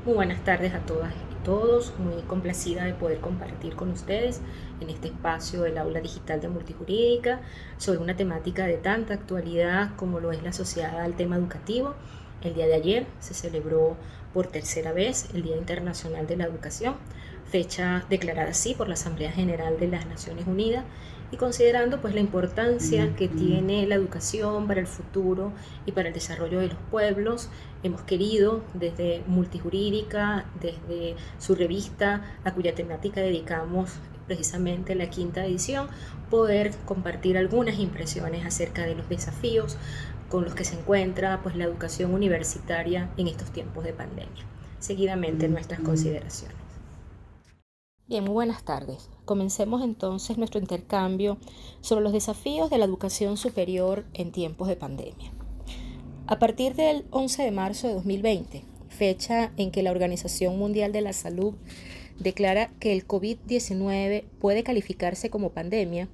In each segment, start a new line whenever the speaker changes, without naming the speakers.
Muy buenas tardes a todas y todos, muy complacida de poder compartir con ustedes en este espacio del aula digital de multijurídica sobre una temática de tanta actualidad como lo es la asociada al tema educativo. El día de ayer se celebró por tercera vez el Día Internacional de la Educación, fecha declarada así por la Asamblea General de las Naciones Unidas, y considerando pues la importancia que tiene la educación para el futuro y para el desarrollo de los pueblos, hemos querido desde Multijurídica, desde su revista, a cuya temática dedicamos precisamente la quinta edición, poder compartir algunas impresiones acerca de los desafíos con los que se encuentra pues la educación universitaria en estos tiempos de pandemia. Seguidamente nuestras consideraciones. Bien, muy buenas tardes. Comencemos entonces nuestro intercambio sobre los desafíos de la educación superior en tiempos de pandemia. A partir del 11 de marzo de 2020, fecha en que la Organización Mundial de la Salud declara que el COVID-19 puede calificarse como pandemia,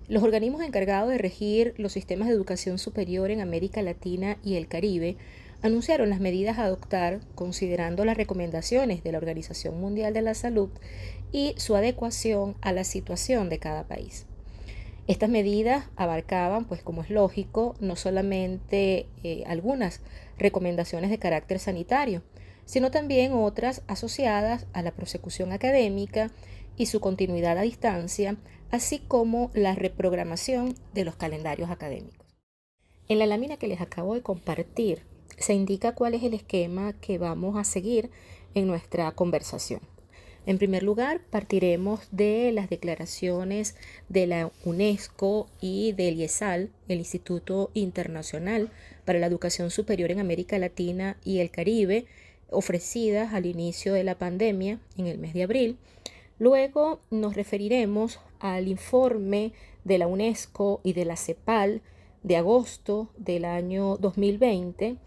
los organismos encargados de regir los sistemas de educación superior en América Latina y el Caribe anunciaron las medidas a adoptar considerando las recomendaciones de la Organización Mundial de la Salud y su adecuación a la situación de cada país. Estas medidas abarcaban, pues como es lógico, no solamente algunas recomendaciones de carácter sanitario, sino también otras asociadas a la prosecución académica y su continuidad a distancia, así como la reprogramación de los calendarios académicos. En la lámina que les acabo de compartir, se indica cuál es el esquema que vamos a seguir en nuestra conversación. En primer lugar, partiremos de las declaraciones de la UNESCO y del IESAL, el Instituto Internacional para la Educación Superior en América Latina y el Caribe, ofrecidas al inicio de la pandemia en el mes de abril. Luego nos referiremos al informe de la UNESCO y de la CEPAL de agosto del año 2020,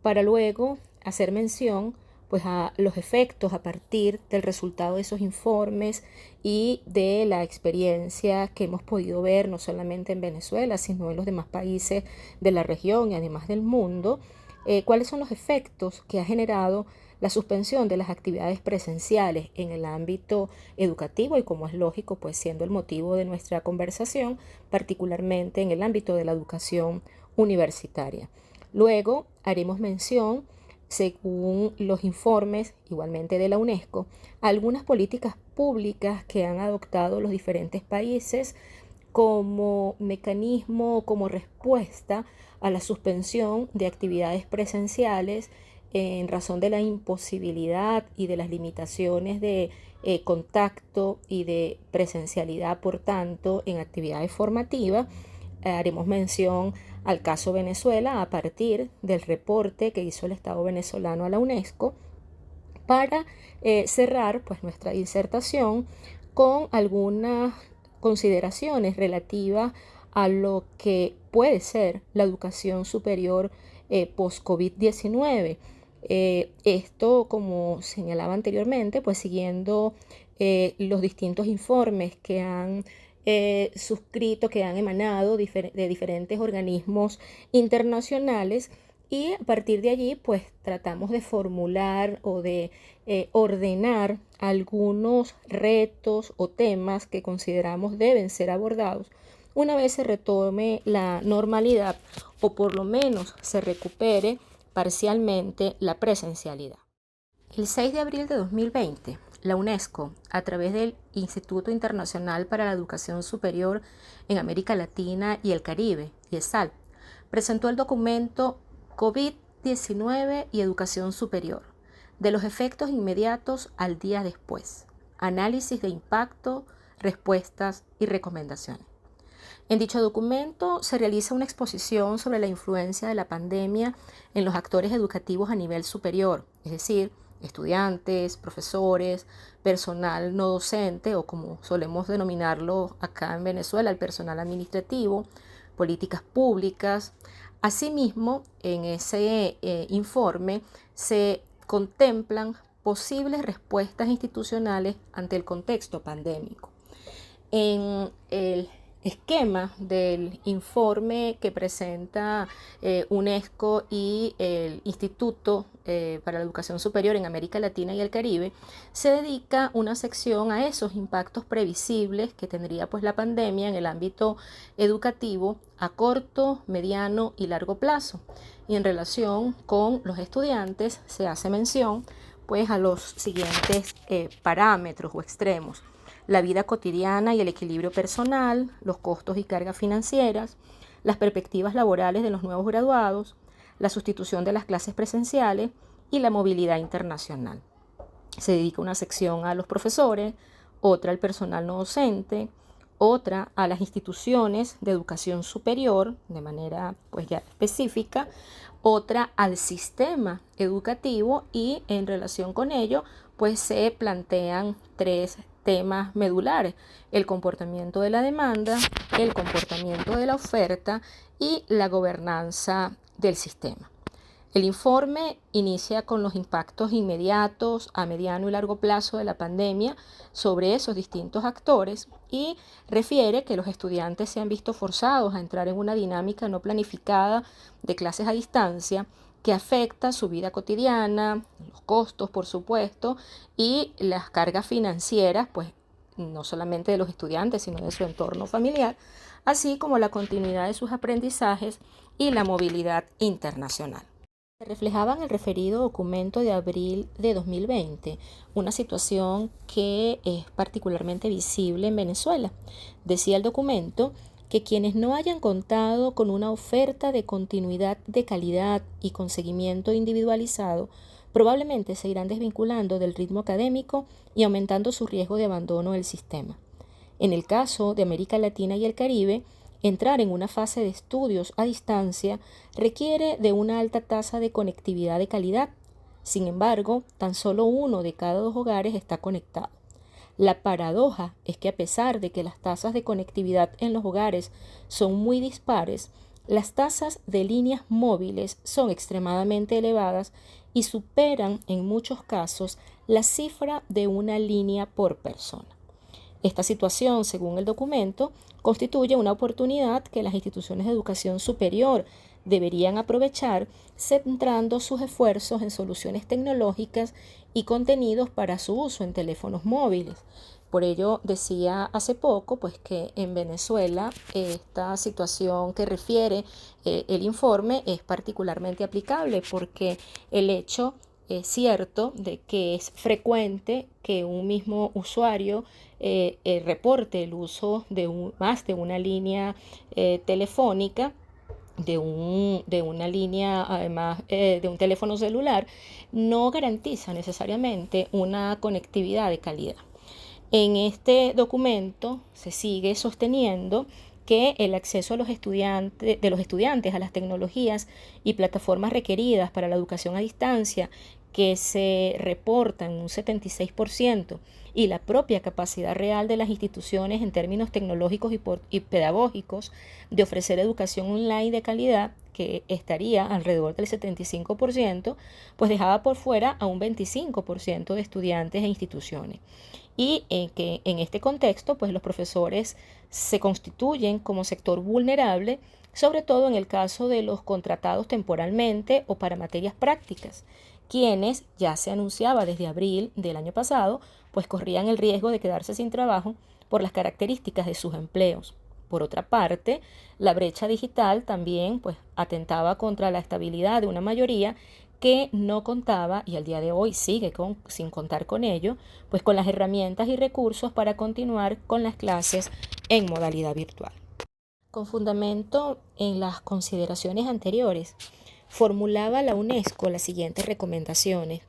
para luego hacer mención pues a los efectos a partir del resultado de esos informes y de la experiencia que hemos podido ver no solamente en Venezuela, sino en los demás países de la región y además del mundo, cuáles son los efectos que ha generado la suspensión de las actividades presenciales en el ámbito educativo y, como es lógico, pues siendo el motivo de nuestra conversación, particularmente en el ámbito de la educación universitaria. Luego haremos mención, según los informes igualmente de la UNESCO, a algunas políticas públicas que han adoptado los diferentes países como mecanismo, como respuesta a la suspensión de actividades presenciales en razón de la imposibilidad y de las limitaciones de contacto y de presencialidad, por tanto, en actividades formativas. Haremos mención al caso Venezuela a partir del reporte que hizo el Estado venezolano a la UNESCO para cerrar pues nuestra disertación con algunas consideraciones relativas a lo que puede ser la educación superior post-COVID-19. Esto, como señalaba anteriormente, pues siguiendo los distintos informes que han suscrito, que han emanado de diferentes organismos internacionales, y a partir de allí pues tratamos de formular o de ordenar algunos retos o temas que consideramos deben ser abordados una vez se retome la normalidad o por lo menos se recupere parcialmente la presencialidad. El 6 de abril de 2020, la UNESCO, a través del Instituto Internacional para la Educación Superior en América Latina y el Caribe, IESAL, presentó el documento COVID-19 y Educación Superior, de los efectos inmediatos al día después, análisis de impacto, respuestas y recomendaciones. En dicho documento se realiza una exposición sobre la influencia de la pandemia en los actores educativos a nivel superior, es decir, estudiantes, profesores, personal no docente o como solemos denominarlo acá en Venezuela, el personal administrativo, políticas públicas. Asimismo, en ese informe se contemplan posibles respuestas institucionales ante el contexto pandémico. En el esquema del informe que presenta UNESCO y el Instituto para la Educación Superior en América Latina y el Caribe, se dedica una sección a esos impactos previsibles que tendría pues la pandemia en el ámbito educativo a corto, mediano y largo plazo. Y en relación con los estudiantes se hace mención pues a los siguientes parámetros o extremos: la vida cotidiana y el equilibrio personal, los costos y cargas financieras, las perspectivas laborales de los nuevos graduados, la sustitución de las clases presenciales y la movilidad internacional. Se dedica una sección a los profesores, otra al personal no docente, otra a las instituciones de educación superior de manera pues ya específica, otra al sistema educativo, y en relación con ello pues se plantean tres temas medulares: el comportamiento de la demanda, el comportamiento de la oferta y la gobernanza del sistema. El informe inicia con los impactos inmediatos a mediano y largo plazo de la pandemia sobre esos distintos actores y refiere que los estudiantes se han visto forzados a entrar en una dinámica no planificada de clases a distancia que afecta su vida cotidiana, los costos, por supuesto, y las cargas financieras, pues no solamente de los estudiantes, sino de su entorno familiar, así como la continuidad de sus aprendizajes y la movilidad internacional. Se reflejaba en el referido documento de abril de 2020 una situación que es particularmente visible en Venezuela. Decía el documento que quienes no hayan contado con una oferta de continuidad de calidad y con seguimiento individualizado probablemente se irán desvinculando del ritmo académico y aumentando su riesgo de abandono del sistema. En el caso de América Latina y el Caribe, entrar en una fase de estudios a distancia requiere de una alta tasa de conectividad de calidad. Sin embargo, tan solo 1 de cada 2 hogares está conectado. La paradoja es que a pesar de que las tasas de conectividad en los hogares son muy dispares, las tasas de líneas móviles son extremadamente elevadas y superan en muchos casos la cifra de una línea por persona. Esta situación, según el documento, constituye una oportunidad que las instituciones de educación superior deberían aprovechar, centrando sus esfuerzos en soluciones tecnológicas y contenidos para su uso en teléfonos móviles. Por ello decía hace poco pues que en Venezuela esta situación que refiere el informe es particularmente aplicable, porque el hecho es cierto de que es frecuente que un mismo usuario reporte el uso de más de una línea telefónica, de una línea, además de un teléfono celular, no garantiza necesariamente una conectividad de calidad. En este documento se sigue sosteniendo que el acceso de los estudiantes a las tecnologías y plataformas requeridas para la educación a distancia, que se reporta en un 76%, y la propia capacidad real de las instituciones en términos tecnológicos y pedagógicos de ofrecer educación online de calidad, que estaría alrededor del 75%, pues dejaba por fuera a un 25% de estudiantes e instituciones. Y que en este contexto, pues los profesores se constituyen como sector vulnerable, sobre todo en el caso de los contratados temporalmente o para materias prácticas, quienes, ya se anunciaba desde abril del año pasado, pues corrían el riesgo de quedarse sin trabajo por las características de sus empleos. Por otra parte, la brecha digital también pues atentaba contra la estabilidad de una mayoría que no contaba, y al día de hoy sigue sin contar con ello, pues con las herramientas y recursos para continuar con las clases en modalidad virtual. Con fundamento en las consideraciones anteriores, formulaba la UNESCO las siguientes recomendaciones.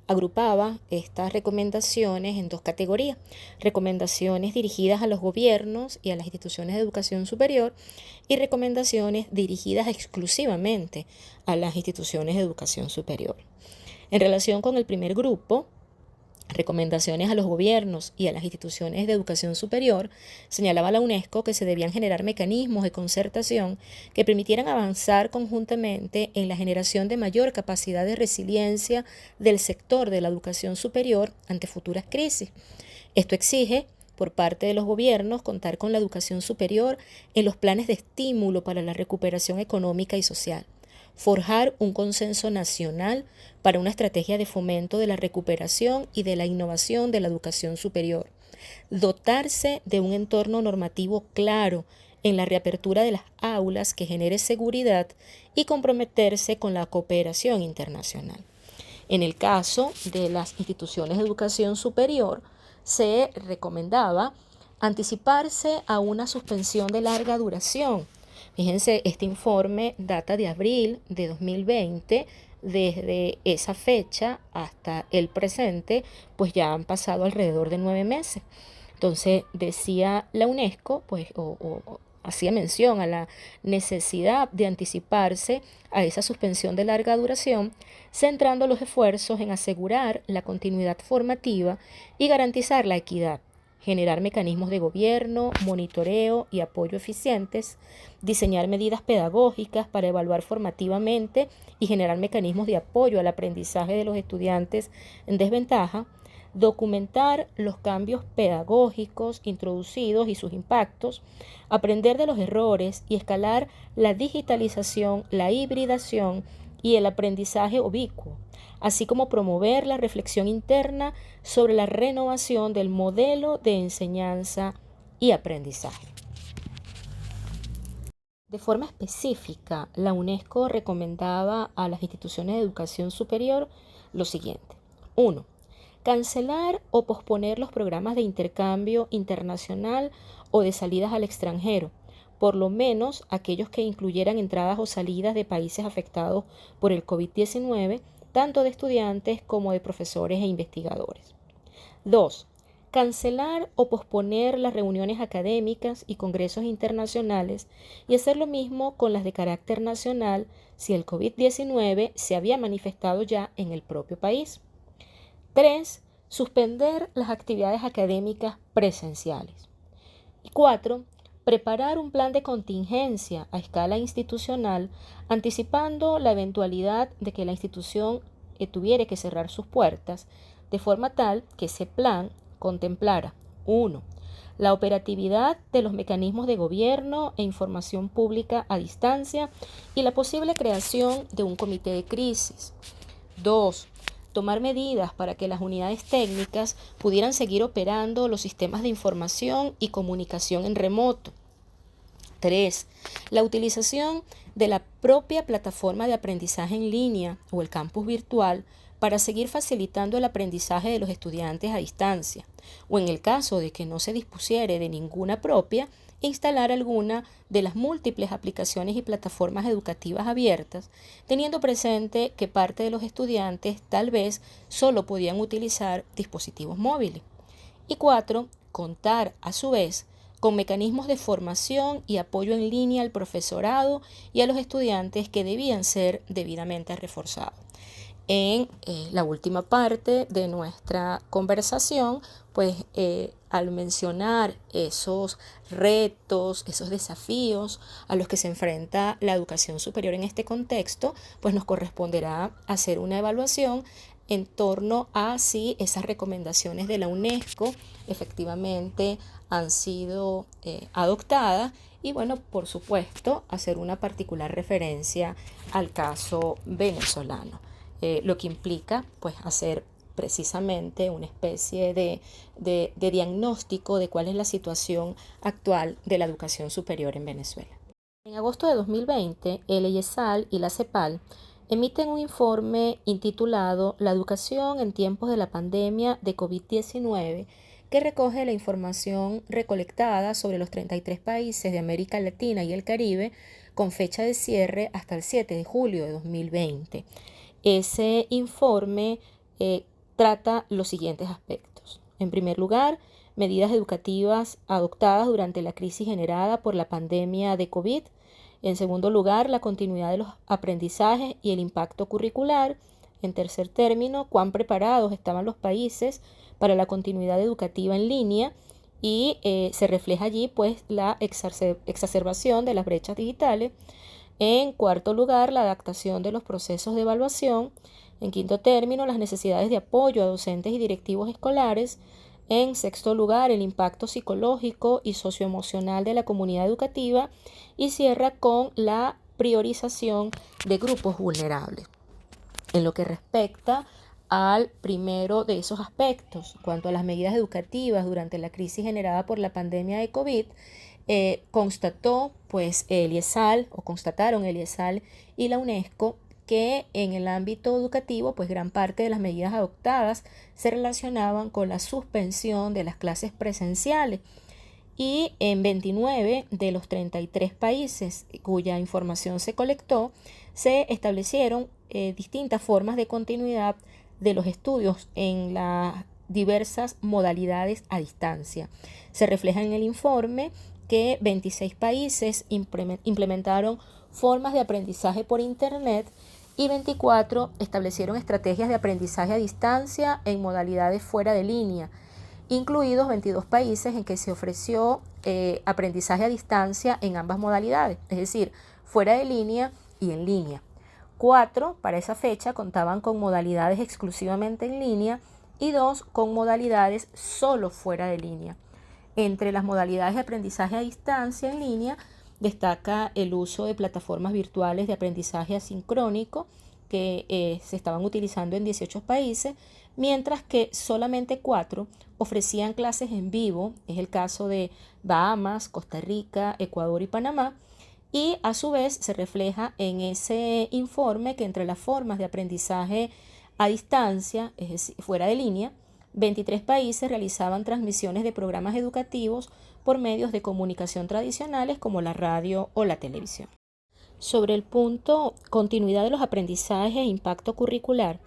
Agrupaba estas recomendaciones en 2 categorías: recomendaciones dirigidas a los gobiernos y a las instituciones de educación superior, y recomendaciones dirigidas exclusivamente a las instituciones de educación superior. En relación con el primer grupo, recomendaciones a los gobiernos y a las instituciones de educación superior, señalaba la UNESCO que se debían generar mecanismos de concertación que permitieran avanzar conjuntamente en la generación de mayor capacidad de resiliencia del sector de la educación superior ante futuras crisis. Esto exige por parte de los gobiernos contar con la educación superior en los planes de estímulo para la recuperación económica y social. Forjar un consenso nacional para una estrategia de fomento de la recuperación y de la innovación de la educación superior. Dotarse de un entorno normativo claro en la reapertura de las aulas que genere seguridad y comprometerse con la cooperación internacional. En el caso de las instituciones de educación superior, se recomendaba anticiparse a una suspensión de larga duración. Fíjense, este informe data de abril de 2020. Desde esa fecha hasta el presente, pues ya han pasado alrededor de 9 meses. Entonces decía la UNESCO, pues, o hacía mención a la necesidad de anticiparse a esa suspensión de larga duración, centrando los esfuerzos en asegurar la continuidad formativa y garantizar la equidad, generar mecanismos de gobierno, monitoreo y apoyo eficientes, diseñar medidas pedagógicas para evaluar formativamente y generar mecanismos de apoyo al aprendizaje de los estudiantes en desventaja, documentar los cambios pedagógicos introducidos y sus impactos, aprender de los errores y escalar la digitalización, la hibridación y el aprendizaje ubicuo, así como promover la reflexión interna sobre la renovación del modelo de enseñanza y aprendizaje. De forma específica, la UNESCO recomendaba a las instituciones de educación superior lo siguiente. 1. Cancelar o posponer los programas de intercambio internacional o de salidas al extranjero, por lo menos aquellos que incluyeran entradas o salidas de países afectados por el COVID-19, tanto de estudiantes como de profesores e investigadores. 2. Cancelar o posponer las reuniones académicas y congresos internacionales y hacer lo mismo con las de carácter nacional si el COVID-19 se había manifestado ya en el propio país. 3. Suspender las actividades académicas presenciales. Y 4. Preparar un plan de contingencia a escala institucional, anticipando la eventualidad de que la institución tuviera que cerrar sus puertas, de forma tal que ese plan contemplara 1. La operatividad de los mecanismos de gobierno e información pública a distancia y la posible creación de un comité de crisis. 2. Tomar medidas para que las unidades técnicas pudieran seguir operando los sistemas de información y comunicación en remoto. 3. La utilización de la propia plataforma de aprendizaje en línea o el campus virtual para seguir facilitando el aprendizaje de los estudiantes a distancia, o en el caso de que no se dispusiere de ninguna propia, instalar alguna de las múltiples aplicaciones y plataformas educativas abiertas, teniendo presente que parte de los estudiantes tal vez solo podían utilizar dispositivos móviles. Y 4. Contar, a su vez, con mecanismos de formación y apoyo en línea al profesorado y a los estudiantes que debían ser debidamente reforzados. En la última parte de nuestra conversación, pues al mencionar esos retos, esos desafíos a los que se enfrenta la educación superior en este contexto, pues nos corresponderá hacer una evaluación en torno a si esas recomendaciones de la UNESCO efectivamente han sido adoptadas y bueno, por supuesto, hacer una particular referencia al caso venezolano. Lo que implica pues hacer precisamente una especie de diagnóstico de cuál es la situación actual de la educación superior en Venezuela. En agosto de 2020, el IESAL y la CEPAL emiten un informe intitulado La educación en tiempos de la pandemia de COVID-19, que recoge la información recolectada sobre los 33 países de América Latina y el Caribe con fecha de cierre hasta el 7 de julio de 2020. Ese informe trata los siguientes aspectos. En primer lugar, medidas educativas adoptadas durante la crisis generada por la pandemia de COVID. En segundo lugar, la continuidad de los aprendizajes y el impacto curricular. En tercer término, cuán preparados estaban los países para la continuidad educativa en línea y se refleja allí pues la exacerbación de las brechas digitales. En cuarto lugar, la adaptación de los procesos de evaluación. En quinto término, las necesidades de apoyo a docentes y directivos escolares. En sexto lugar, el impacto psicológico y socioemocional de la comunidad educativa. Y cierra con la priorización de grupos vulnerables. En lo que respecta al primero de esos aspectos, cuanto a las medidas educativas durante la crisis generada por la pandemia de COVID, constataron el IESAL y la UNESCO que en el ámbito educativo, pues gran parte de las medidas adoptadas se relacionaban con la suspensión de las clases presenciales, y en 29 de los 33 países cuya información se colectó, se establecieron distintas formas de continuidad de los estudios en las diversas modalidades a distancia. Se refleja en el informe que 26 países implementaron formas de aprendizaje por Internet y 24 establecieron estrategias de aprendizaje a distancia en modalidades fuera de línea, incluidos 22 países en que se ofreció aprendizaje a distancia en ambas modalidades, es decir, fuera de línea y en línea. 4 para esa fecha contaban con modalidades exclusivamente en línea y 2 con modalidades solo fuera de línea. Entre las modalidades de aprendizaje a distancia en línea destaca el uso de plataformas virtuales de aprendizaje asincrónico que se estaban utilizando en 18 países, mientras que solamente 4 ofrecían clases en vivo, es el caso de Bahamas, Costa Rica, Ecuador y Panamá, y a su vez se refleja en ese informe que entre las formas de aprendizaje a distancia, es decir, fuera de línea, 23 países realizaban transmisiones de programas educativos por medios de comunicación tradicionales como la radio o la televisión. Sobre el punto continuidad de los aprendizajes e impacto curricular,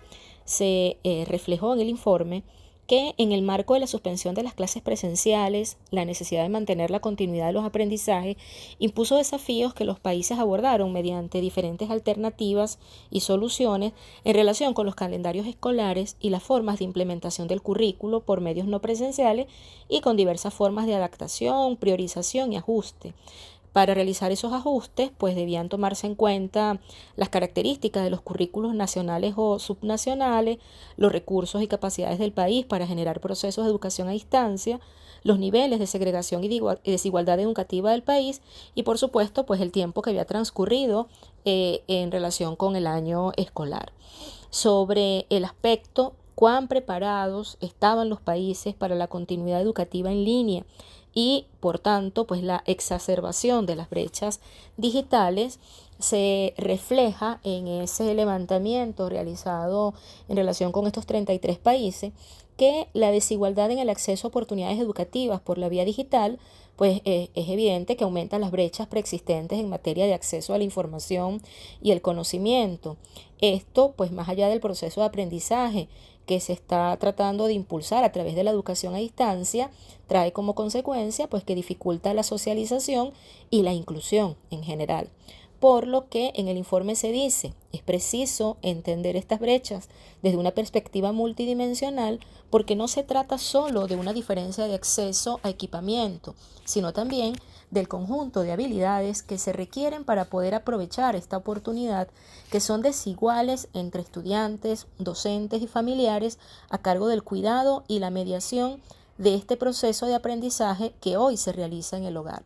se reflejó en el informe que en el marco de la suspensión de las clases presenciales, la necesidad de mantener la continuidad de los aprendizajes impuso desafíos que los países abordaron mediante diferentes alternativas y soluciones en relación con los calendarios escolares y las formas de implementación del currículo por medios no presenciales y con diversas formas de adaptación, priorización y ajuste. Para realizar esos ajustes, pues debían tomarse en cuenta las características de los currículos nacionales o subnacionales, los recursos y capacidades del país para generar procesos de educación a distancia, los niveles de segregación y desigualdad educativa del país y, por supuesto, pues el tiempo que había transcurrido en relación con el año escolar. Sobre el aspecto cuán preparados estaban los países para la continuidad educativa en línea y, por tanto, pues la exacerbación de las brechas digitales se refleja en ese levantamiento realizado en relación con estos 33 países, que la desigualdad en el acceso a oportunidades educativas por la vía digital, pues es evidente que aumenta las brechas preexistentes en materia de acceso a la información y el conocimiento. Esto, pues más allá del proceso de aprendizaje que se está tratando de impulsar a través de la educación a distancia, trae como consecuencia pues que dificulta la socialización y la inclusión en general. Por lo que en el informe se dice, es preciso entender estas brechas desde una perspectiva multidimensional porque no se trata solo de una diferencia de acceso a equipamiento, sino también del conjunto de habilidades que se requieren para poder aprovechar esta oportunidad, que son desiguales entre estudiantes, docentes y familiares a cargo del cuidado y la mediación de este proceso de aprendizaje que hoy se realiza en el hogar.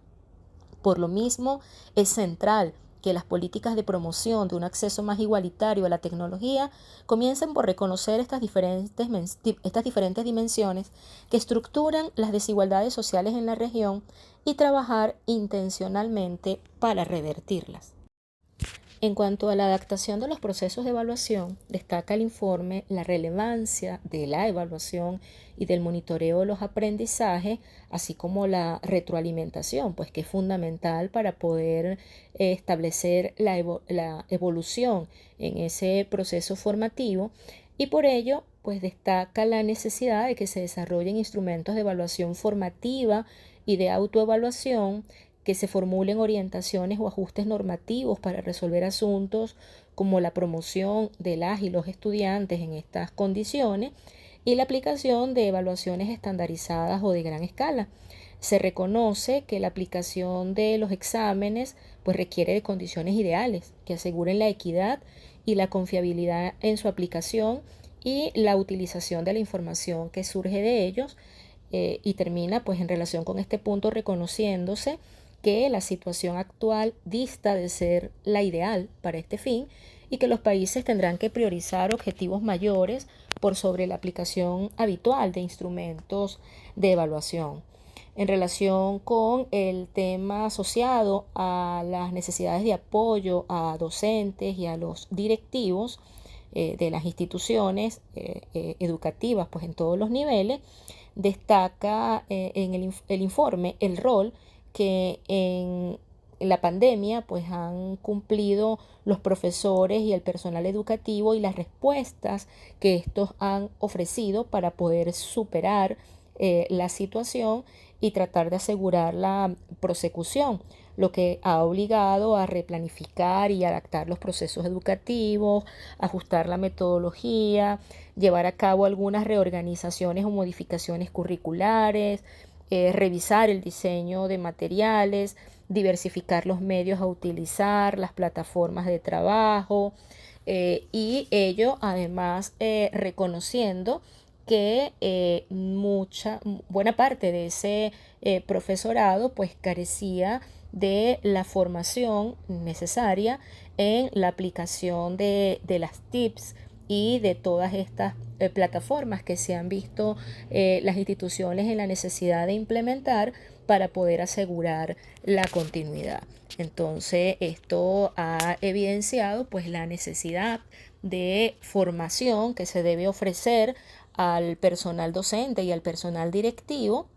Por lo mismo, es central que las políticas de promoción de un acceso más igualitario a la tecnología comiencen por reconocer estas diferentes dimensiones que estructuran las desigualdades sociales en la región y trabajar intencionalmente para revertirlas. En cuanto a la adaptación de los procesos de evaluación, destaca el informe la relevancia de la evaluación y del monitoreo de los aprendizajes, así como la retroalimentación, pues que es fundamental para poder establecer la evolución en ese proceso formativo, y por ello pues destaca la necesidad de que se desarrollen instrumentos de evaluación formativa y de autoevaluación, que se formulen orientaciones o ajustes normativos para resolver asuntos como la promoción de las y los estudiantes en estas condiciones y la aplicación de evaluaciones estandarizadas o de gran escala. Se reconoce que la aplicación de los exámenes pues requiere de condiciones ideales que aseguren la equidad y la confiabilidad en su aplicación y la utilización de la información que surge de ellos, y termina pues en relación con este punto reconociéndose que la situación actual dista de ser la ideal para este fin y que los países tendrán que priorizar objetivos mayores por sobre la aplicación habitual de instrumentos de evaluación. En relación con el tema asociado a las necesidades de apoyo a docentes y a los directivos de las instituciones educativas pues en todos los niveles, destaca en el informe el rol que en la pandemia pues han cumplido los profesores y el personal educativo y las respuestas que estos han ofrecido para poder superar la situación y tratar de asegurar la prosecución, lo que ha obligado a replanificar y adaptar los procesos educativos, ajustar la metodología, llevar a cabo algunas reorganizaciones o modificaciones curriculares, revisar el diseño de materiales, diversificar los medios a utilizar, las plataformas de trabajo, y ello además reconociendo que buena parte de ese profesorado pues carecía de la formación necesaria en la aplicación de las TIPS y de todas estas plataformas que se han visto las instituciones en la necesidad de implementar para poder asegurar la continuidad. Entonces, esto ha evidenciado pues la necesidad de formación que se debe ofrecer al personal docente y al personal directivo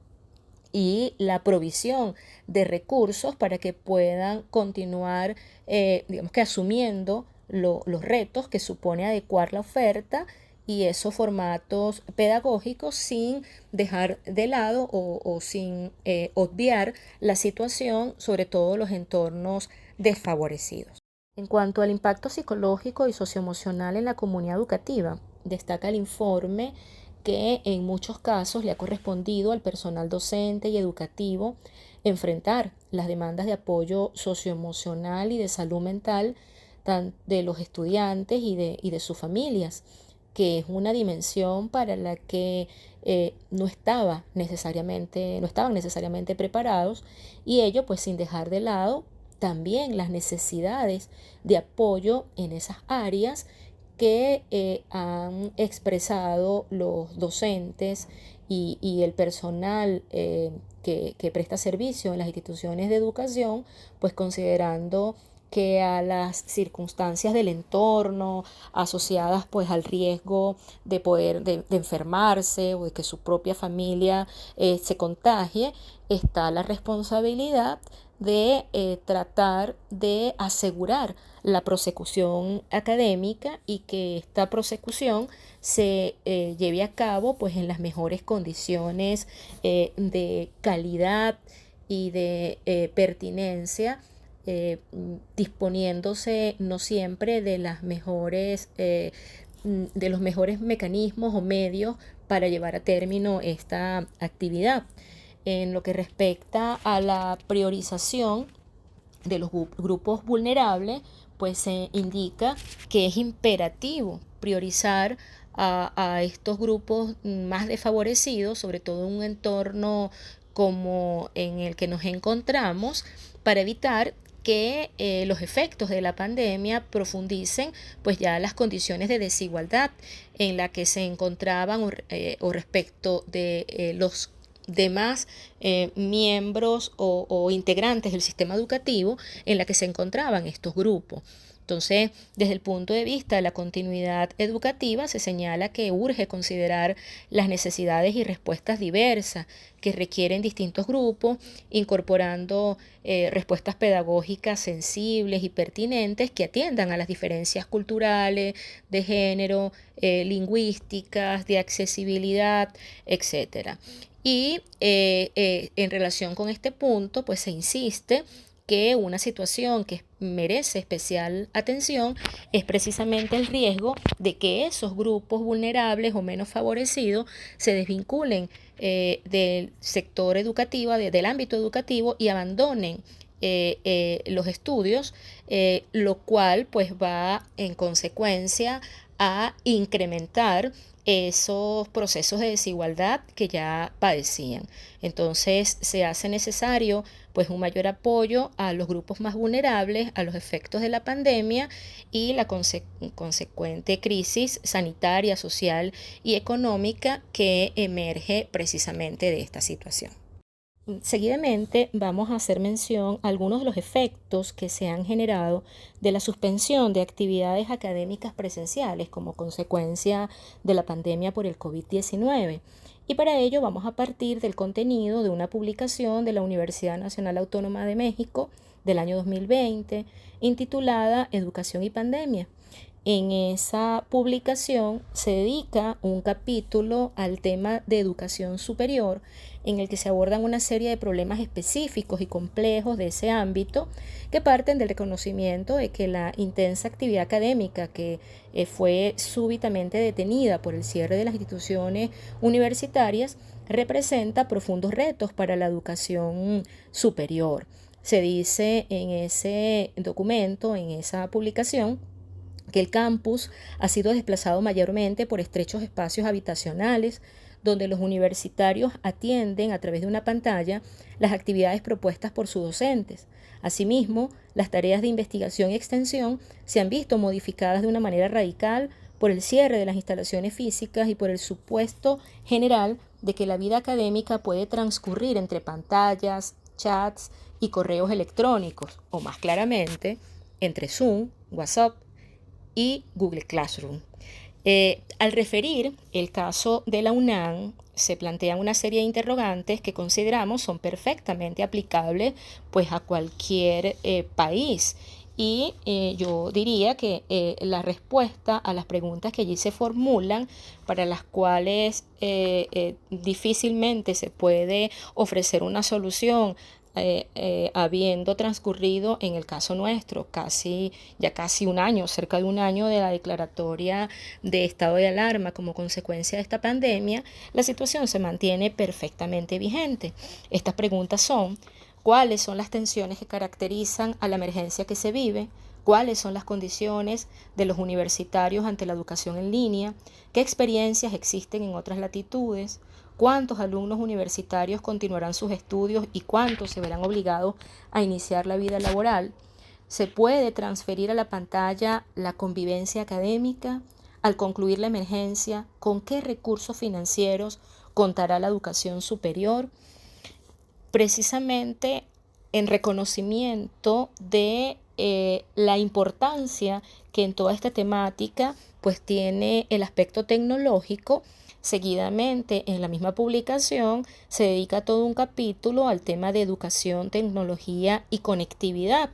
y la provisión de recursos para que puedan continuar, digamos que asumiendo los retos que supone adecuar la oferta y esos formatos pedagógicos sin dejar de lado o sin obviar la situación, sobre todo los entornos desfavorecidos. En cuanto al impacto psicológico y socioemocional en la comunidad educativa, destaca el informe que en muchos casos le ha correspondido al personal docente y educativo enfrentar las demandas de apoyo socioemocional y de salud mental de los estudiantes y de sus familias, que es una dimensión para la que no estaban necesariamente preparados, y ello pues sin dejar de lado también las necesidades de apoyo en esas áreas que han expresado los docentes y el personal que presta servicio en las instituciones de educación, pues considerando que a las circunstancias del entorno asociadas pues al riesgo de enfermarse o de que su propia familia se contagie, está la responsabilidad de tratar de asegurar la prosecución académica y que esta prosecución se lleve a cabo pues en las mejores condiciones de calidad y de pertinencia, disponiéndose no siempre de los mejores mecanismos o medios para llevar a término esta actividad. En lo que respecta a la priorización de los grupos vulnerables, pues se indica que es imperativo priorizar a estos grupos más desfavorecidos, sobre todo en un entorno como en el que nos encontramos, para evitar que los efectos de la pandemia profundicen pues ya las condiciones de desigualdad en la que se encontraban o respecto de los demás miembros o integrantes del sistema educativo en la que se encontraban estos grupos. Entonces, desde el punto de vista de la continuidad educativa, se señala que urge considerar las necesidades y respuestas diversas que requieren distintos grupos, incorporando respuestas pedagógicas sensibles y pertinentes que atiendan a las diferencias culturales, de género, lingüísticas, de accesibilidad, etcétera. Y en relación con este punto, pues se insiste que una situación que merece especial atención es precisamente el riesgo de que esos grupos vulnerables o menos favorecidos se desvinculen del sector educativo, del ámbito educativo, y abandonen los estudios, lo cual pues va en consecuencia a incrementar esos procesos de desigualdad que ya padecían. Entonces se hace necesario pues un mayor apoyo a los grupos más vulnerables a los efectos de la pandemia y la consecuente crisis sanitaria, social y económica que emerge precisamente de esta situación. Seguidamente vamos a hacer mención a algunos de los efectos que se han generado de la suspensión de actividades académicas presenciales como consecuencia de la pandemia por el COVID-19. Y para ello vamos a partir del contenido de una publicación de la Universidad Nacional Autónoma de México del año 2020 intitulada Educación y Pandemia. En esa publicación se dedica un capítulo al tema de educación superior, en el que se abordan una serie de problemas específicos y complejos de ese ámbito que parten del reconocimiento de que la intensa actividad académica que fue súbitamente detenida por el cierre de las instituciones universitarias representa profundos retos para la educación superior. Se dice en ese documento, en esa publicación, que el campus ha sido desplazado mayormente por estrechos espacios habitacionales, donde los universitarios atienden a través de una pantalla las actividades propuestas por sus docentes. Asimismo, las tareas de investigación y extensión se han visto modificadas de una manera radical por el cierre de las instalaciones físicas y por el supuesto general de que la vida académica puede transcurrir entre pantallas, chats y correos electrónicos, o más claramente, entre Zoom, WhatsApp y Google Classroom. Al referir el caso de la UNAM, se plantean una serie de interrogantes que consideramos son perfectamente aplicables pues, a cualquier país. Y yo diría que la respuesta a las preguntas que allí se formulan, para las cuales difícilmente se puede ofrecer una solución, habiendo transcurrido en el caso nuestro ya casi un año, cerca de un año de la declaratoria de estado de alarma como consecuencia de esta pandemia, la situación se mantiene perfectamente vigente. Estas preguntas son: ¿cuáles son las tensiones que caracterizan a la emergencia que se vive? ¿Cuáles son las condiciones de los universitarios ante la educación en línea? ¿Qué experiencias existen en otras latitudes? ¿Cuántos alumnos universitarios continuarán sus estudios y cuántos se verán obligados a iniciar la vida laboral? ¿Se puede transferir a la pantalla la convivencia académica? Al concluir la emergencia, ¿con qué recursos financieros contará la educación superior? Precisamente en reconocimiento de la importancia que en toda esta temática pues tiene el aspecto tecnológico. Seguidamente, en la misma publicación, se dedica todo un capítulo al tema de educación, tecnología y conectividad.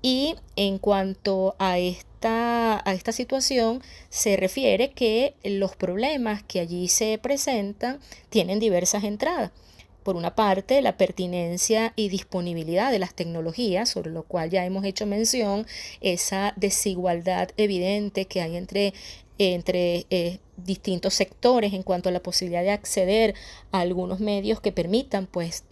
Y en cuanto a esta situación, se refiere que los problemas que allí se presentan tienen diversas entradas. Por una parte, la pertinencia y disponibilidad de las tecnologías, sobre lo cual ya hemos hecho mención, esa desigualdad evidente que hay entre distintos sectores en cuanto a la posibilidad de acceder a algunos medios que permitan pues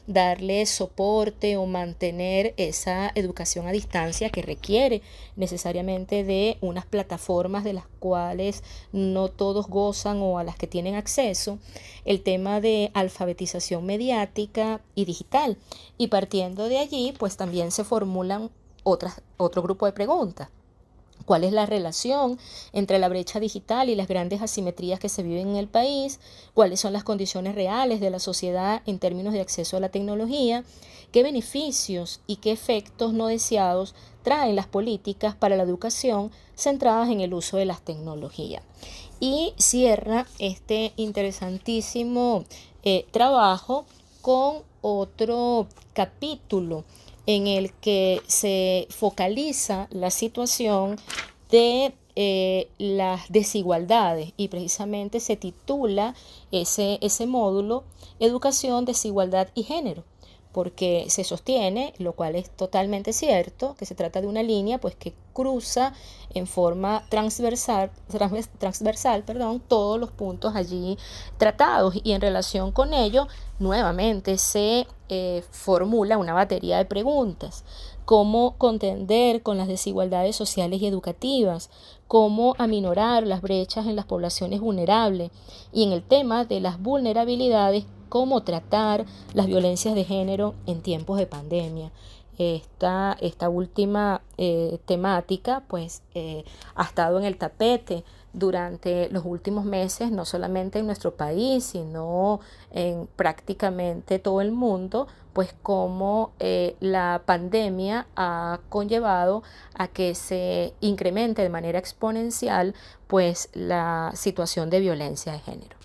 darle soporte o mantener esa educación a distancia que requiere necesariamente de unas plataformas de las cuales no todos gozan o a las que tienen acceso, el tema de alfabetización mediática y digital. Y partiendo de allí pues también se formulan otro grupo de preguntas. ¿Cuál es la relación entre la brecha digital y las grandes asimetrías que se viven en el país? ¿Cuáles son las condiciones reales de la sociedad en términos de acceso a la tecnología? ¿Qué beneficios y qué efectos no deseados traen las políticas para la educación centradas en el uso de las tecnologías? Y cierra este interesantísimo trabajo con otro capítulo en el que se focaliza la situación de las desigualdades, y precisamente se titula ese módulo Educación, Desigualdad y Género, porque se sostiene, lo cual es totalmente cierto, que se trata de una línea pues que cruza en forma transversal, todos los puntos allí tratados, y en relación con ello nuevamente se formula una batería de preguntas. cómo contender con las desigualdades sociales y educativas, cómo aminorar las brechas en las poblaciones vulnerables y en el tema de las vulnerabilidades, cómo tratar las violencias de género en tiempos de pandemia. Esta última temática pues ha estado en el tapete durante los últimos meses, no solamente en nuestro país, sino en prácticamente todo el mundo, pues como la pandemia ha conllevado a que se incremente de manera exponencial pues la situación de violencia de género,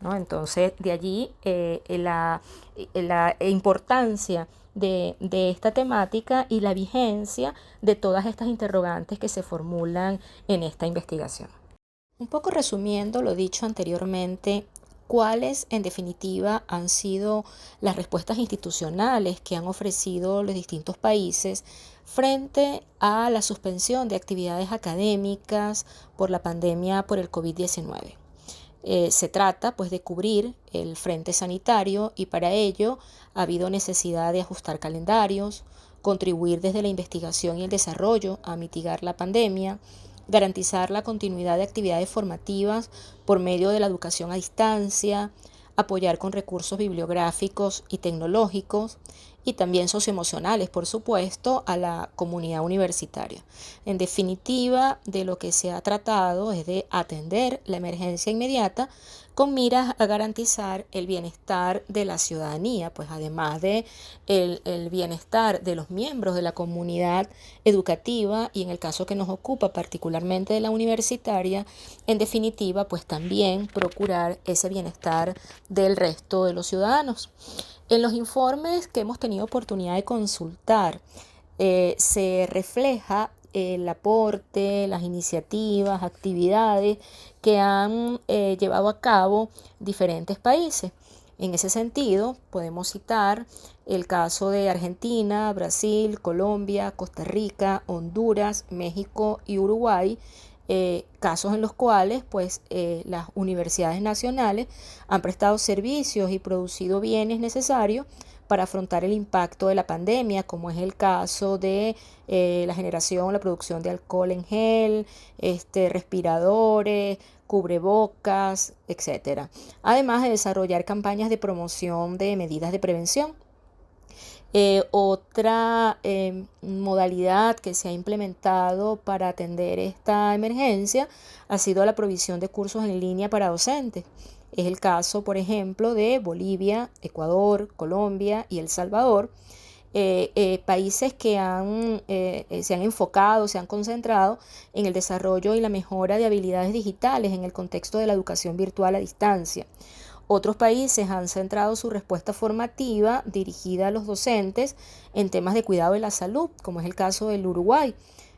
¿no? Entonces, de allí la importancia de esta temática y la vigencia de todas estas interrogantes que se formulan en esta investigación. Un poco resumiendo lo dicho anteriormente, ¿cuáles en definitiva han sido las respuestas institucionales que han ofrecido los distintos países frente a la suspensión de actividades académicas por la pandemia por el COVID-19? Se trata pues de cubrir el frente sanitario y para ello ha habido necesidad de ajustar calendarios, contribuir desde la investigación y el desarrollo a mitigar la pandemia, garantizar la continuidad de actividades formativas por medio de la educación a distancia, apoyar con recursos bibliográficos y tecnológicos y también socioemocionales, por supuesto, a la comunidad universitaria. En definitiva, de lo que se ha tratado es de atender la emergencia inmediata con miras a garantizar el bienestar de la ciudadanía, pues además de el bienestar de los miembros de la comunidad educativa y en el caso que nos ocupa particularmente de la universitaria, en definitiva, pues también procurar ese bienestar del resto de los ciudadanos. En los informes que hemos tenido oportunidad de consultar, se refleja el aporte, las iniciativas, actividades que han llevado a cabo diferentes países. En ese sentido, podemos citar el caso de Argentina, Brasil, Colombia, Costa Rica, Honduras, México y Uruguay, casos en los cuales pues, las universidades nacionales han prestado servicios y producido bienes necesarios para afrontar el impacto de la pandemia, como es el caso de la generación, la producción de alcohol en gel, respiradores, cubrebocas, etcétera. Además de desarrollar campañas de promoción de medidas de prevención. Otra modalidad que se ha implementado para atender esta emergencia ha sido la provisión de cursos en línea para docentes. Es el caso, por ejemplo, de Bolivia, Ecuador, Colombia y El Salvador, países que se han enfocado, se han concentrado en el desarrollo y la mejora de habilidades digitales en el contexto de la educación virtual a distancia. Otros países han centrado su respuesta formativa dirigida a los docentes en temas de cuidado de la salud, como es el caso del Uruguay.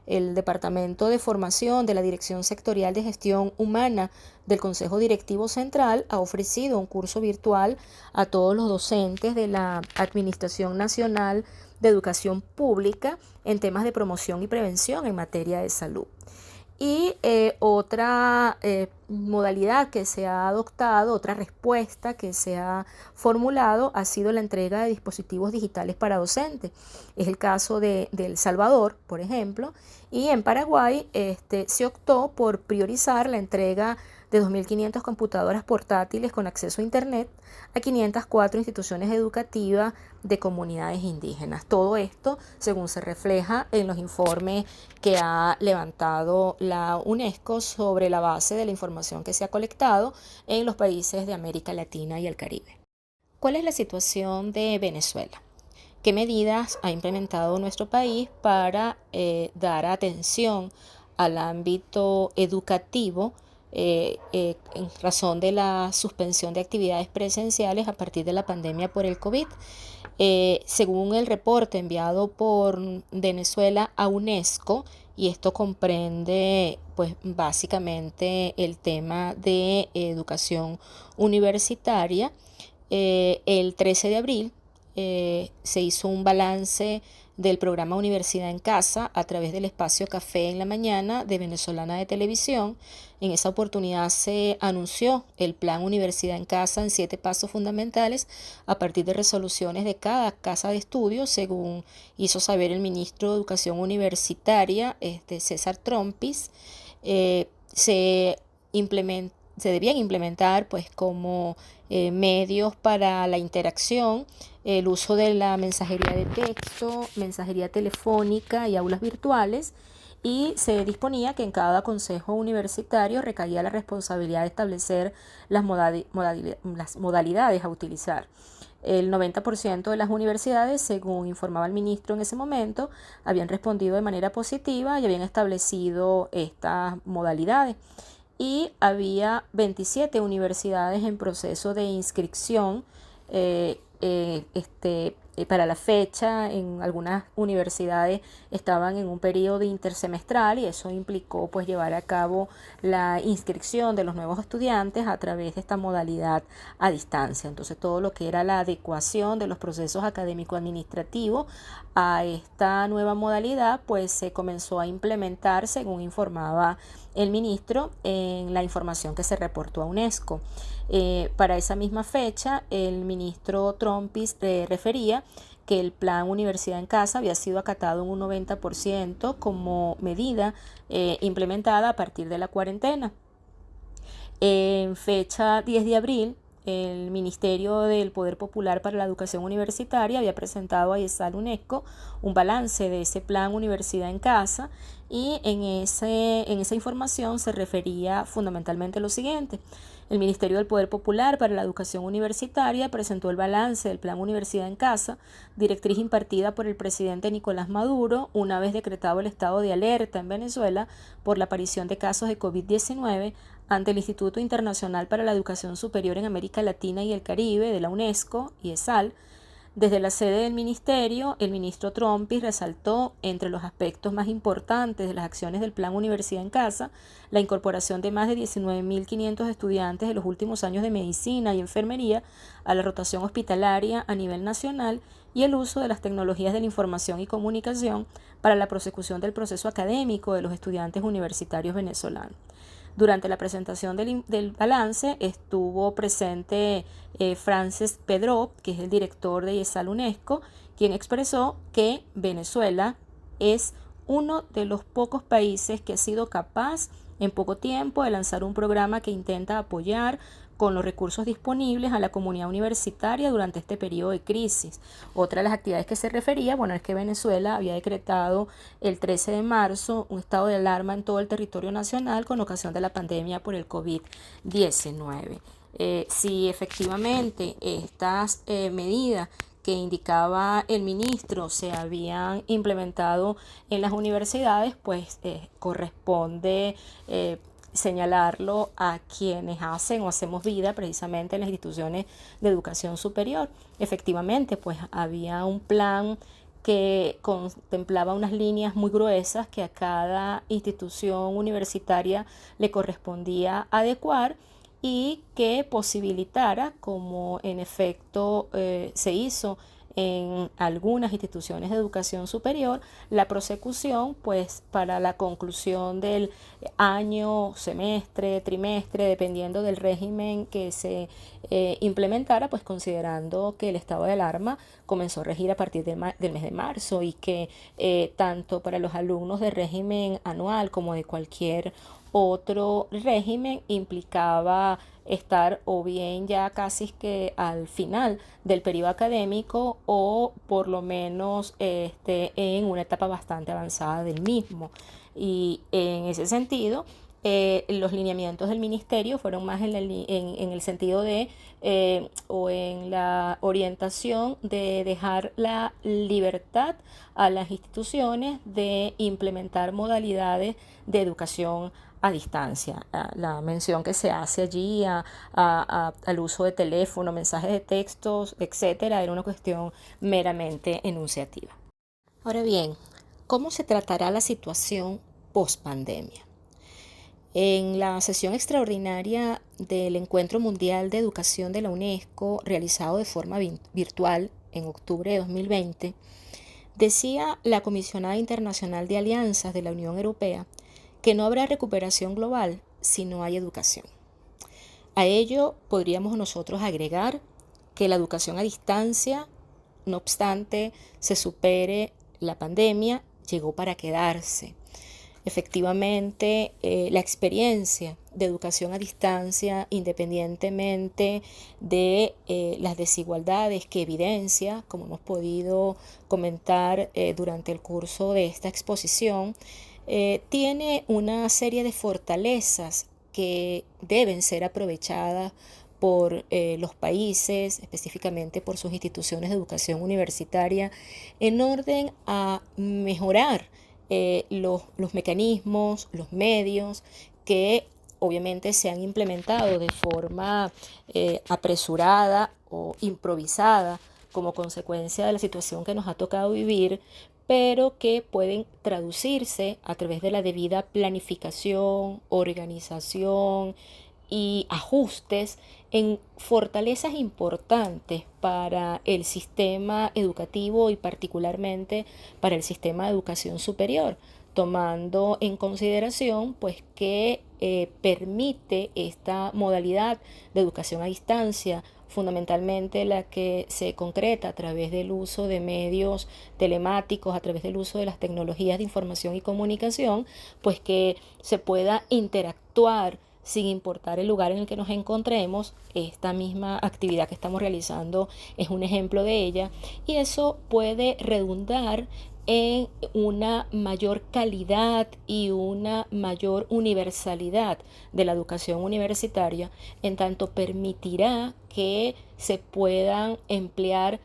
El Departamento de Formación de la Dirección Sectorial de Gestión Humana del Consejo Directivo Central ha ofrecido un curso virtual a todos los docentes de la Administración Nacional de Educación Pública en temas de promoción y prevención en materia de salud. Y otra modalidad que se ha adoptado, otra respuesta que se ha formulado ha sido la entrega de dispositivos digitales para docentes. Es el caso de El Salvador, por ejemplo, y en Paraguay se optó por priorizar la entrega de 2.500 computadoras portátiles con acceso a Internet a 504 instituciones educativas de comunidades indígenas. Todo esto, según se refleja en los informes que ha levantado la UNESCO sobre la base de la información que se ha colectado en los países de América Latina y el Caribe. ¿Cuál es la situación de Venezuela? ¿Qué medidas ha implementado nuestro país para dar atención al ámbito educativo en razón de la suspensión de actividades presenciales a partir de la pandemia por el COVID? Según el reporte enviado por Venezuela a UNESCO, y esto comprende pues básicamente el tema de educación universitaria, el 13 de abril se hizo un balance del programa Universidad en Casa a través del espacio Café en la Mañana de Venezolana de Televisión. En esa oportunidad se anunció el plan Universidad en Casa en 7 pasos fundamentales a partir de resoluciones de cada casa de estudio, según hizo saber el ministro de Educación Universitaria, César Trompis. Se se debían implementar pues como medios para la interacción, el uso de la mensajería de texto, mensajería telefónica y aulas virtuales, y se disponía que en cada consejo universitario recaía la responsabilidad de establecer las modalidades a utilizar. El 90% de las universidades, según informaba el ministro en ese momento, habían respondido de manera positiva y habían establecido estas modalidades. Y había 27 universidades en proceso de inscripción para la fecha. En algunas universidades estaban en un periodo intersemestral y eso implicó pues llevar a cabo la inscripción de los nuevos estudiantes a través de esta modalidad a distancia. Entonces todo lo que era la adecuación de los procesos académico-administrativos a esta nueva modalidad pues se comenzó a implementar, según informaba el ministro en la información que se reportó a UNESCO. Para esa misma fecha, el ministro Trompis refería que el plan Universidad en Casa había sido acatado en un 90% como medida implementada a partir de la cuarentena. En fecha 10 de abril, el Ministerio del Poder Popular para la Educación Universitaria había presentado a ESAL UNESCO un balance de ese plan Universidad en Casa, y en esa información se refería fundamentalmente a lo siguiente. El Ministerio del Poder Popular para la Educación Universitaria presentó el balance del plan Universidad en Casa, directriz impartida por el presidente Nicolás Maduro una vez decretado el estado de alerta en Venezuela por la aparición de casos de COVID-19, ante el Instituto Internacional para la Educación Superior en América Latina y el Caribe de la UNESCO y ESAL. Desde la sede del ministerio, el ministro Trompis resaltó entre los aspectos más importantes de las acciones del Plan Universidad en Casa la incorporación de más de 19.500 estudiantes de los últimos años de medicina y enfermería a la rotación hospitalaria a nivel nacional y el uso de las tecnologías de la información y comunicación para la prosecución del proceso académico de los estudiantes universitarios venezolanos. Durante la presentación del balance estuvo presente Frances Pedro, que es el director de ESAL UNESCO, quien expresó que Venezuela es uno de los pocos países que ha sido capaz en poco tiempo de lanzar un programa que intenta apoyar con los recursos disponibles a la comunidad universitaria durante este periodo de crisis. Otra de las actividades que se refería, es que Venezuela había decretado el 13 de marzo un estado de alarma en todo el territorio nacional con ocasión de la pandemia por el COVID-19. Si efectivamente estas medidas que indicaba el ministro se habían implementado en las universidades, pues corresponde señalarlo a quienes hacen o hacemos vida precisamente en las instituciones de educación superior. Efectivamente, pues había un plan que contemplaba unas líneas muy gruesas que a cada institución universitaria le correspondía adecuar y que posibilitara, como en efecto se hizo en algunas instituciones de educación superior, la prosecución pues para la conclusión del año, semestre, trimestre, dependiendo del régimen que se implementara, pues considerando que el estado de alarma comenzó a regir a partir del mes de marzo y que tanto para los alumnos de régimen anual como de cualquier otro régimen implicaba estar o bien ya casi que al final del periodo académico o por lo menos en una etapa bastante avanzada del mismo. Y en ese sentido, los lineamientos del ministerio fueron más en el sentido de o en la orientación de dejar la libertad a las instituciones de implementar modalidades de educación a distancia. La mención que se hace allí al uso de teléfono, mensajes de textos, etcétera, era una cuestión meramente enunciativa. Ahora bien, ¿cómo se tratará la situación post-pandemia? En la sesión extraordinaria del Encuentro Mundial de Educación de la UNESCO, realizado de forma virtual en octubre de 2020, Decía la Comisionada Internacional de Alianzas de la Unión Europea que no habrá recuperación global si no hay educación. A ello podríamos nosotros agregar que la educación a distancia, no obstante se supere la pandemia, llegó para quedarse. Efectivamente, la experiencia de educación a distancia, independientemente de las desigualdades que evidencia, como hemos podido comentar durante el curso de esta exposición, tiene una serie de fortalezas que deben ser aprovechadas por los países, específicamente por sus instituciones de educación universitaria, en orden a mejorar los mecanismos, los medios que obviamente se han implementado de forma apresurada o improvisada como consecuencia de la situación que nos ha tocado vivir, pero que pueden traducirse a través de la debida planificación, organización y ajustes en fortalezas importantes para el sistema educativo y particularmente para el sistema de educación superior, tomando en consideración pues que permite esta modalidad de educación a distancia, fundamentalmente la que se concreta a través del uso de medios telemáticos, a través del uso de las tecnologías de información y comunicación, pues que se pueda interactuar sin importar el lugar en el que nos encontremos. Esta misma actividad que estamos realizando es un ejemplo de ella, y eso puede redundar en una mayor calidad y una mayor universalidad de la educación universitaria, en tanto permitirá que se puedan emplear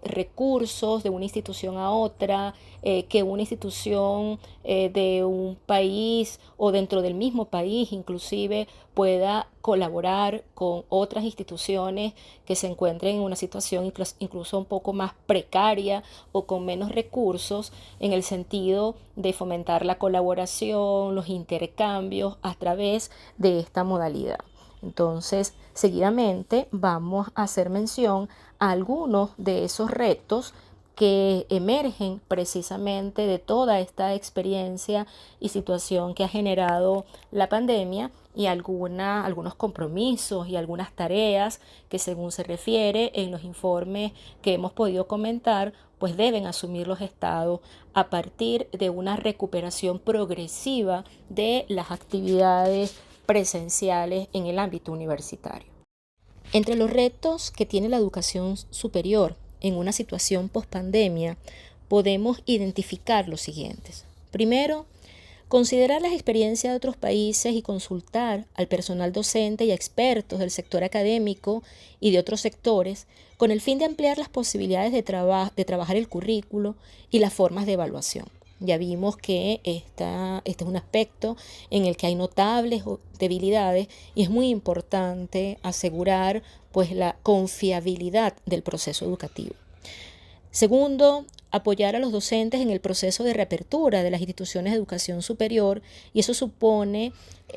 recursos de una institución a otra, que una institución de un país o dentro del mismo país inclusive pueda colaborar con otras instituciones que se encuentren en una situación incluso un poco más precaria o con menos recursos, en el sentido de fomentar la colaboración, los intercambios a través de esta modalidad. Entonces, seguidamente vamos a hacer mención a algunos de esos retos que emergen precisamente de toda esta experiencia y situación que ha generado la pandemia, y algunos compromisos y algunas tareas que, según se refiere en los informes que hemos podido comentar, pues deben asumir los estados a partir de una recuperación progresiva de las actividades presenciales en el ámbito universitario. Entre los retos que tiene la educación superior en una situación pospandemia, podemos identificar los siguientes. Primero, considerar las experiencias de otros países y consultar al personal docente y a expertos del sector académico y de otros sectores con el fin de ampliar las posibilidades de trabajar el currículo y las formas de evaluación. Ya vimos que este es un aspecto en el que hay notables debilidades, y es muy importante asegurar pues la confiabilidad del proceso educativo. Segundo, apoyar a los docentes en el proceso de reapertura de las instituciones de educación superior, y eso supone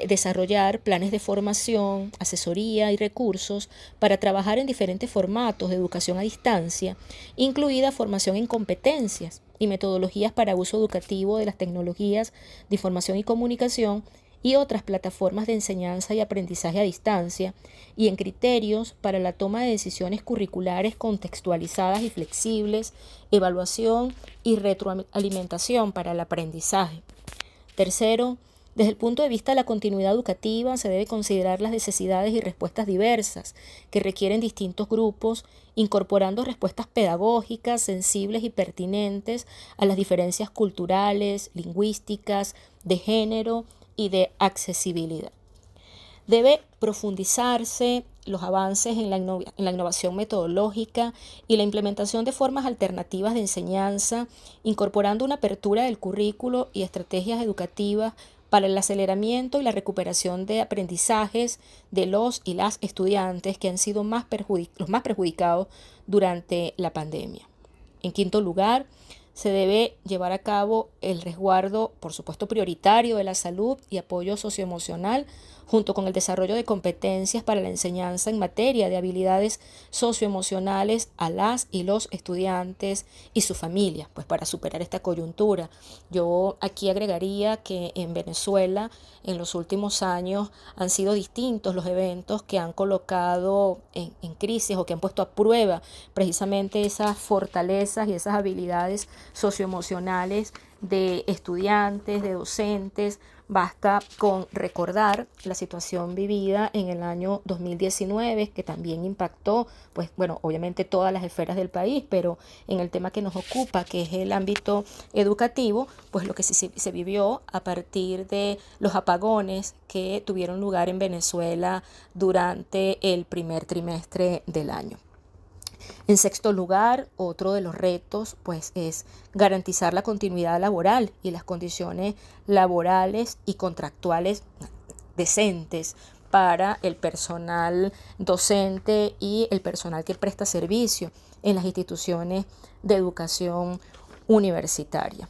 desarrollar planes de formación, asesoría y recursos para trabajar en diferentes formatos de educación a distancia, incluida formación en competencias y metodologías para uso educativo de las tecnologías de información y comunicación y otras plataformas de enseñanza y aprendizaje a distancia, y en criterios para la toma de decisiones curriculares contextualizadas y flexibles, evaluación y retroalimentación para el aprendizaje. Tercero, desde el punto de vista de la continuidad educativa, se debe considerar las necesidades y respuestas diversas que requieren distintos grupos, incorporando respuestas pedagógicas, sensibles y pertinentes a las diferencias culturales, lingüísticas, de género y de accesibilidad. Debe profundizarse los avances en la innovación metodológica y la implementación de formas alternativas de enseñanza, incorporando una apertura del currículo y estrategias educativas para el aceleramiento y la recuperación de aprendizajes de los y las estudiantes que han sido los más perjudicados durante la pandemia. En quinto lugar, se debe llevar a cabo el resguardo, por supuesto, prioritario de la salud y apoyo socioemocional, junto con el desarrollo de competencias para la enseñanza en materia de habilidades socioemocionales a las y los estudiantes y sus familias, pues para superar esta coyuntura. Yo aquí agregaría que en Venezuela en los últimos años han sido distintos los eventos que han colocado en crisis o que han puesto a prueba precisamente esas fortalezas y esas habilidades socioemocionales de estudiantes, de docentes. Basta con recordar la situación vivida en el año 2019, que también impactó, pues bueno, obviamente todas las esferas del país, pero en el tema que nos ocupa, que es el ámbito educativo, pues lo que se vivió a partir de los apagones que tuvieron lugar en Venezuela durante el primer trimestre del año. En sexto lugar, otro de los retos pues, es garantizar la continuidad laboral y las condiciones laborales y contractuales decentes para el personal docente y el personal que presta servicio en las instituciones de educación universitaria.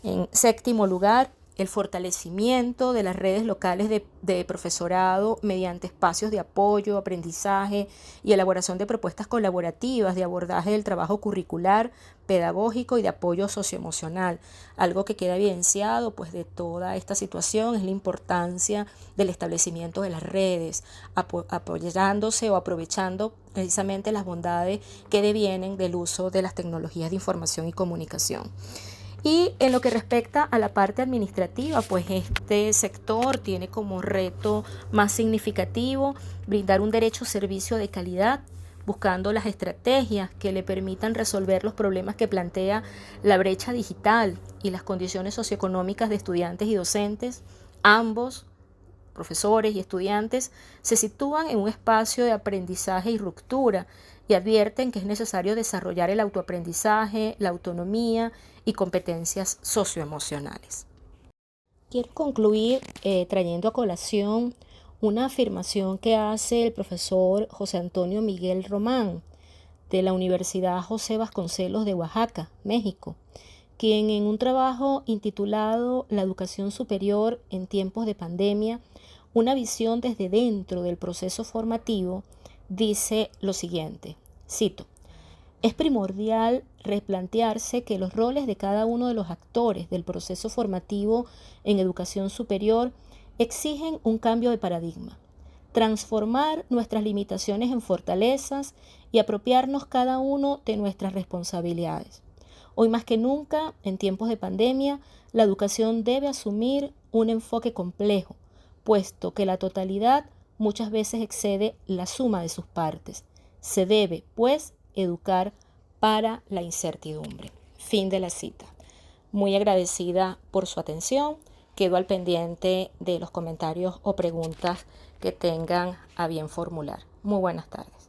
En séptimo lugar, el fortalecimiento de las redes locales de profesorado mediante espacios de apoyo, aprendizaje y elaboración de propuestas colaborativas de abordaje del trabajo curricular, pedagógico y de apoyo socioemocional. Algo que queda evidenciado pues, de toda esta situación es la importancia del establecimiento de las redes, apoyándose o aprovechando precisamente las bondades que devienen del uso de las tecnologías de información y comunicación. Y en lo que respecta a la parte administrativa, pues este sector tiene como reto más significativo brindar un derecho a servicio de calidad, buscando las estrategias que le permitan resolver los problemas que plantea la brecha digital y las condiciones socioeconómicas de estudiantes y docentes. Ambos, profesores y estudiantes, se sitúan en un espacio de aprendizaje y ruptura y advierten que es necesario desarrollar el autoaprendizaje, la autonomía y competencias socioemocionales. Quiero concluir trayendo a colación una afirmación que hace el profesor José Antonio Miguel Román de la Universidad José Vasconcelos de Oaxaca, México, quien en un trabajo intitulado La educación superior en tiempos de pandemia, una visión desde dentro del proceso formativo, dice lo siguiente, cito: es primordial replantearse que los roles de cada uno de los actores del proceso formativo en educación superior exigen un cambio de paradigma, transformar nuestras limitaciones en fortalezas y apropiarnos cada uno de nuestras responsabilidades. Hoy más que nunca, en tiempos de pandemia, la educación debe asumir un enfoque complejo, puesto que la totalidad muchas veces excede la suma de sus partes. Se debe, pues, educar para la incertidumbre. Fin de la cita. Muy agradecida por su atención. Quedo al pendiente de los comentarios o preguntas que tengan a bien formular. Muy buenas tardes.